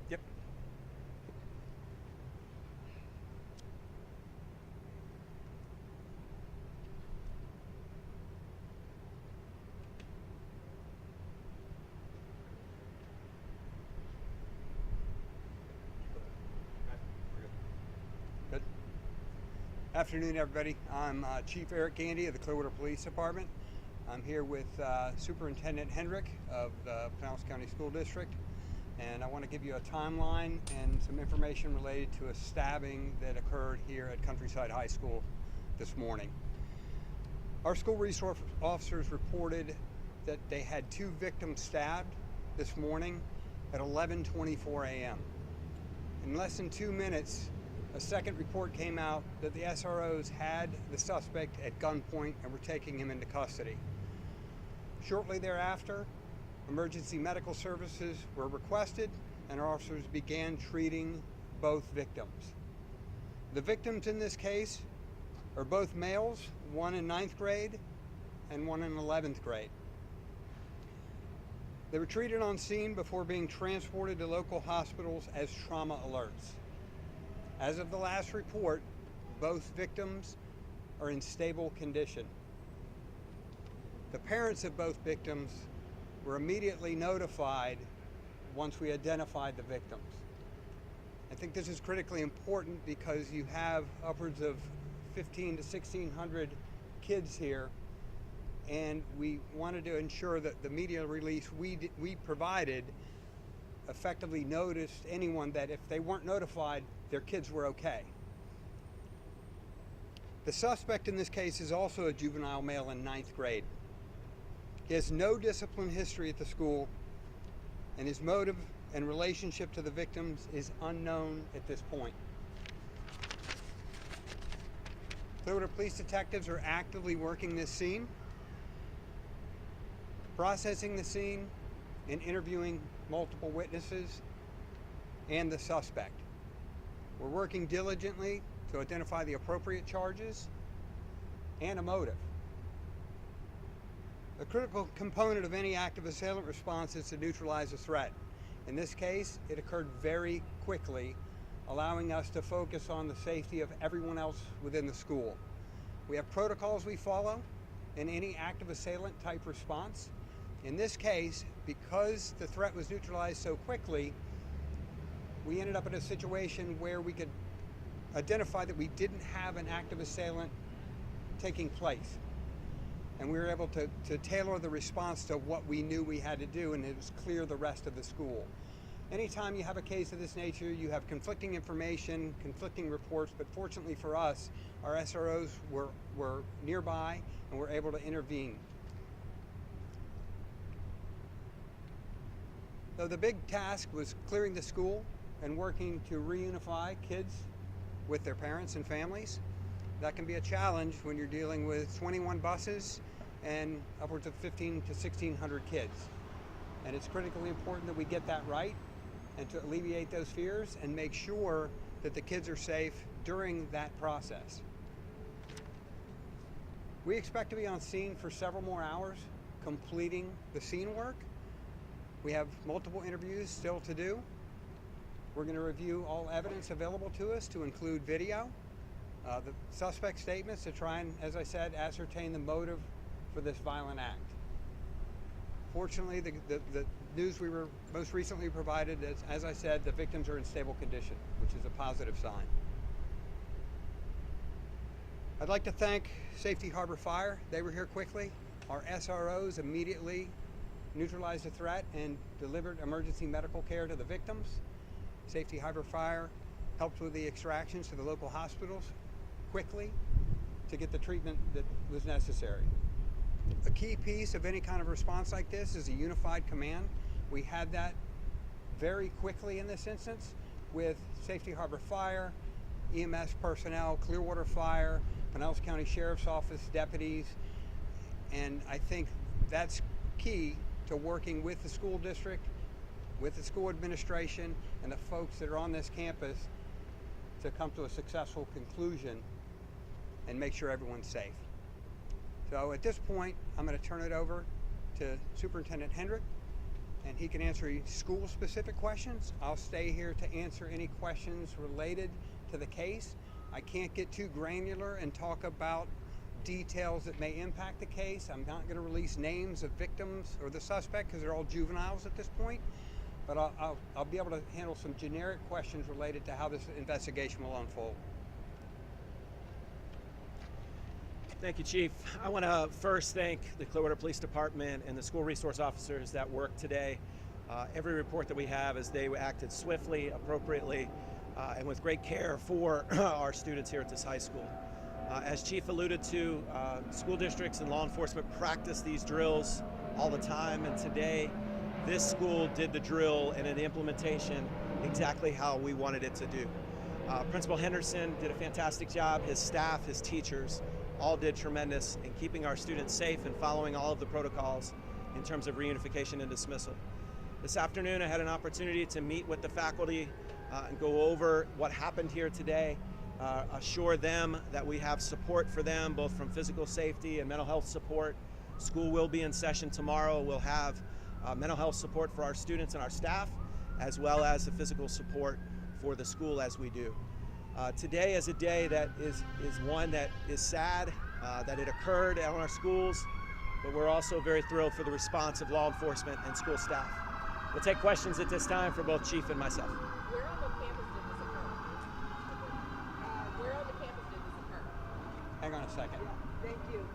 Yep. Good. Afternoon, everybody. I'm Chief Eric Gandy of the Clearwater Police Department. I'm here with Superintendent Hendrick of the Pinellas County School District, and I want to give you a timeline and some information related to a stabbing that occurred here at Countryside High School this morning. Our school resource officers reported that they had 2 victims stabbed this morning at 11:24 a.m. In less than 2 minutes, a second report came out that the SROs had the suspect at gunpoint and were taking him into custody. Shortly thereafter, emergency medical services were requested and our officers began treating both victims. The victims in this case are both males, one in 9th grade and one in 11th grade. They were treated on scene before being transported to local hospitals as trauma alerts. As of the last report, both victims are in stable condition. The parents of both victims were immediately notified once we identified the victims. I think this is critically important because you have upwards of 1,500 to 1,600 kids here, and we wanted to ensure that the media release we provided effectively noticed anyone that if they weren't notified, their kids were okay. The suspect in this case is also a juvenile male in 9th grade. He has no discipline history at the school, and his motive and relationship to the victims is unknown at this point. Clearwater police detectives are actively working this scene, processing the scene, and interviewing multiple witnesses and the suspect. We're working diligently to identify the appropriate charges and a motive. A critical component of any active assailant response is to neutralize a threat. In this case, it occurred very quickly, allowing us to focus on the safety of everyone else within the school. We have protocols we follow in any active assailant type response. In this case, because the threat was neutralized so quickly, we ended up in a situation where we could identify that we didn't have an active assailant taking place. And we were able to tailor the response to what we knew we had to do, and it was clear the rest of the school. Anytime you have a case of this nature, you have conflicting information, conflicting reports, but fortunately for us, our SROs were nearby and were able to intervene. So the big task was clearing the school and working to reunify kids with their parents and families. That can be a challenge when you're dealing with 21 buses and upwards of 1,500 to 1,600 kids. And it's critically important that we get that right and to alleviate those fears and make sure that the kids are safe during that process. We expect to be on scene for several more hours, completing the scene work. We have multiple interviews still to do. We're going to review all evidence available to us, to include video, the suspect statements, to try and, as I said, ascertain the motive for this violent act. Fortunately, the news we were most recently provided is, as I said, the victims are in stable condition, which is a positive sign. I'd like to thank Safety Harbor Fire. They were here quickly. Our SROs immediately neutralized the threat and delivered emergency medical care to the victims. Safety Harbor Fire helped with the extractions to the local hospitals quickly to get the treatment that was necessary. A key piece of any kind of response like this is a unified command. We had that very quickly in this instance with Safety Harbor Fire, EMS personnel, Clearwater Fire, Pinellas County Sheriff's Office deputies, and I think that's key to working with the school district with the school administration and the folks that are on this campus to come to a successful conclusion and make sure everyone's safe. So at this point, I'm going to turn it over to Superintendent Hendrick, and he can answer school-specific questions. I'll stay here to answer any questions related to the case. I can't get too granular and talk about details that may impact the case. I'm not going to release names of victims or the suspect because they're all juveniles at this point, but I'll be able to handle some generic questions related to how this investigation will unfold. Thank you, Chief. I want to first thank the Clearwater Police Department and the school resource officers that worked today. Every report that we have is they acted swiftly, appropriately, and with great care for our students here at this high school. As Chief alluded to, school districts and law enforcement practice these drills all the time, and today this school did the drill and the implementation exactly how we wanted it to do. Principal Henderson did a fantastic job. His staff, his teachers, all did tremendous in keeping our students safe and following all of the protocols in terms of reunification and dismissal. This afternoon I had an opportunity to meet with the faculty and go over what happened here today, assure them that we have support for them, both from physical safety and mental health support. School will be in session tomorrow. We'll have mental health support for our students and our staff, as well as the physical support for the school as we do. Today is a day that is one that is sad that it occurred on our schools, but we're also very thrilled for the response of law enforcement and school staff. We'll take questions at this time for both Chief and myself. Where on the campus did this occur? Where on the campus did this occur? Hang on a second. Thank you.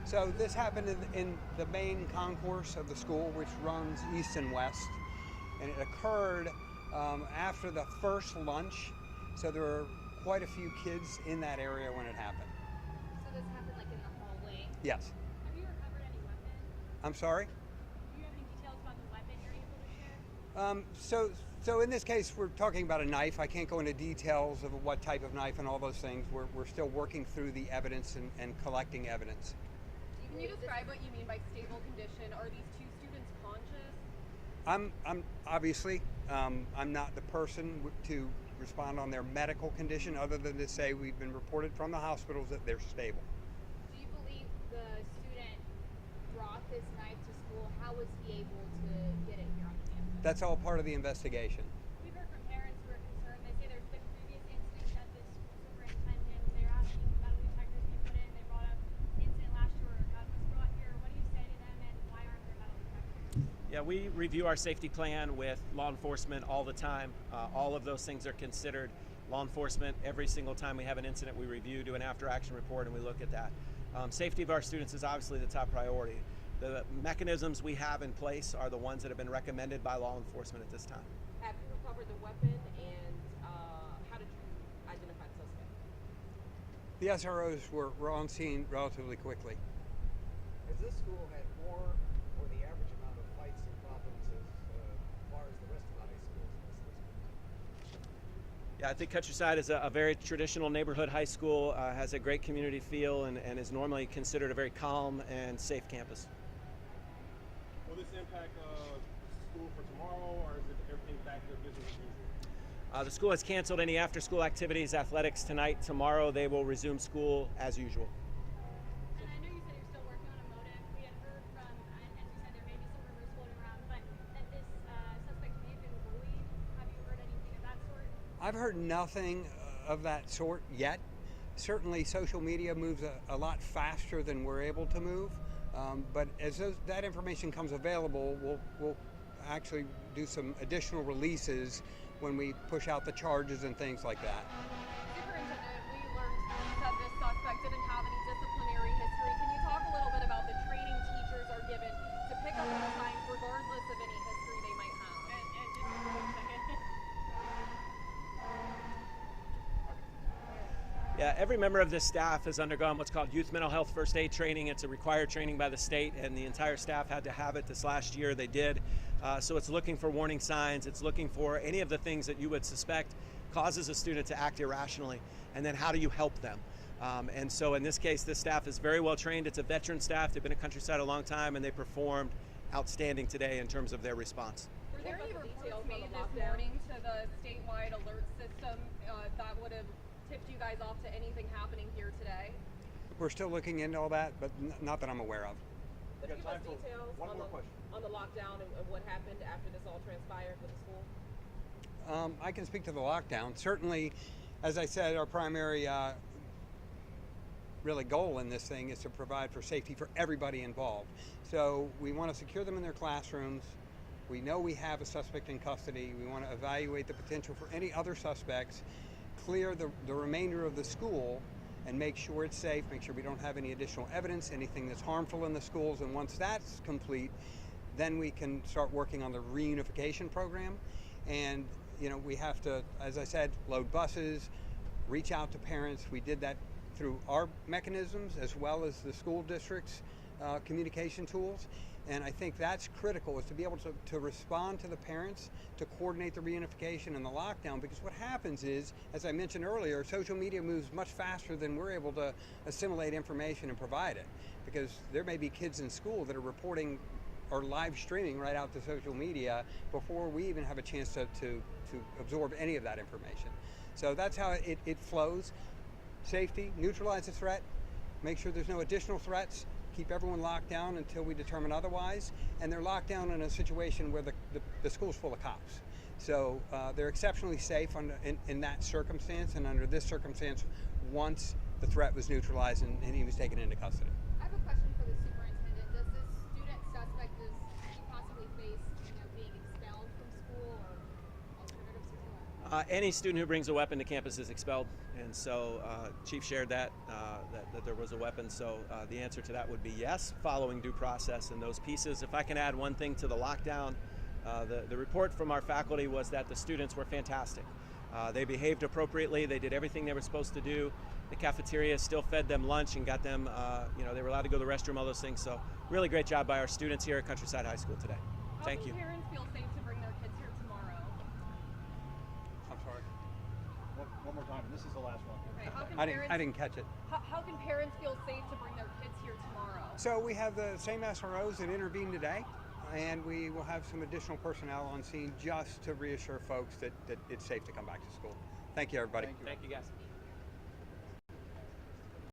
So this happened in the main concourse of the school, which runs east and west, and it occurred after the first lunch, so there were quite a few kids in that area when it happened. So this happened like in the hallway? Yes. Have you recovered any weapons? I'm sorry? Do you have any details about the weapon you're able to share? So in this case, we're talking about a knife. I can't go into details of what type of knife and all those things. We're still working through the evidence and collecting evidence. Can you describe what you mean by stable condition? Are these two students conscious? I'm obviously, I'm not the person to respond on their medical condition other than to say we've been reported from the hospitals that they're stable. Do you believe the student brought this knife to school? How was he able to get it here on campus? That's all part of the investigation. We've heard from parents who are concerned. They say there's been previous incidents that this superintendent, they're asking metal detectors to be put in. They brought up an incident last year where a gun was brought here. What do you say to them, and why aren't there metal detectors? Yeah, we review our safety plan with law enforcement all the time. All of those things are considered. Law enforcement, every single time we have an incident, we review, do an after-action report, and we look at that. Safety of our students is obviously the top priority. The mechanisms we have in place are the ones that have been recommended by law enforcement at this time. Have you recovered the weapon, and how did you identify the suspect? The SROs were on scene relatively quickly. Has this school had more or the average amount of fights and problems as far as the rest of the high schools in this district? Yeah, I think Countryside is a very traditional neighborhood high school, has a great community feel, and is normally considered a very calm and safe campus. Will this impact school for tomorrow, or is it everything back to business as usual? The school has canceled any after-school activities, athletics tonight. Tomorrow they will resume school as usual. And I know you said you're still working on a motive. We had heard from, and as you said, there may be some rumors floating around, but that this suspect may have been bullied. Have you heard anything of that sort? I've heard nothing of that sort yet. Certainly social media moves a lot faster than we're able to move, but as that information comes available, we'll actually do some additional releases when we push out the charges and things like that. Superintendent, we learned that this suspect didn't have any disciplinary history. Can you talk a little bit about the training teachers are given to pick up on signs regardless of any history they might have? And just for 1 second. Yeah, every member of this staff has undergone what's called youth mental health first aid training. It's a required training by the state, and the entire staff had to have it this last year. They did. So it's looking for warning signs. It's looking for any of the things that you would suspect causes a student to act irrationally, and then how do you help them? And so in this case, this staff is very well trained. It's a veteran staff. They've been at Countryside a long time, and they performed outstanding today in terms of their response. Were there any What about the reports details on made the this lockdown? morning to the statewide alert system that would have tipped you guys off to anything happening here today? We're still looking into all that, but not that I'm aware of. Could you give us details on the lockdown and what happened after this all transpired with the school? I can speak to the lockdown. Certainly, as I said, our primary really goal in this thing is to provide for safety for everybody involved. So we want to secure them in their classrooms. We know we have a suspect in custody. We want to evaluate the potential for any other suspects, clear the remainder of the school, and make sure it's safe, make sure we don't have any additional evidence, anything that's harmful in the schools. And once that's complete, then we can start working on the reunification program. And we have to, as I said, load buses, reach out to parents. We did that through our mechanisms as well as the school district's communication tools. And I think that's critical, is to be able to respond to the parents, to coordinate the reunification and the lockdown, because what happens is, as I mentioned earlier, social media moves much faster than we're able to assimilate information and provide it, because there may be kids in school that are reporting or live streaming right out to social media before we even have a chance to absorb any of that information. So that's how it flows. Safety, neutralize the threat, make sure there's no additional threats, keep everyone locked down until we determine otherwise, and they're locked down in a situation where the school's full of cops. So they're exceptionally safe in that circumstance, and under this circumstance, once the threat was neutralized and he was taken into custody. I have a question for the superintendent. Does this student suspect possibly face, being expelled from school or alternatives to that? Any student who brings a weapon to campus is expelled, and so Chief shared that there was a weapon. So the answer to that would be yes, following due process and those pieces. If I can add one thing to the lockdown, the report from our faculty was that the students were fantastic. They behaved appropriately. They did everything they were supposed to do. The cafeteria still fed them lunch and got them, they were allowed to go to the restroom, all those things. So really great job by our students here at Countryside High School today. Thank you. How can parents feel safe to bring their kids here tomorrow? I'm sorry. One more time, and this is the last one. Okay, how can I didn't catch it. How can parents feel safe to bring their kids here tomorrow? So we have the same SROs that intervened today, and we will have some additional personnel on scene just to reassure folks that it's safe to come back to school. Thank you, everybody. Thank you, guys.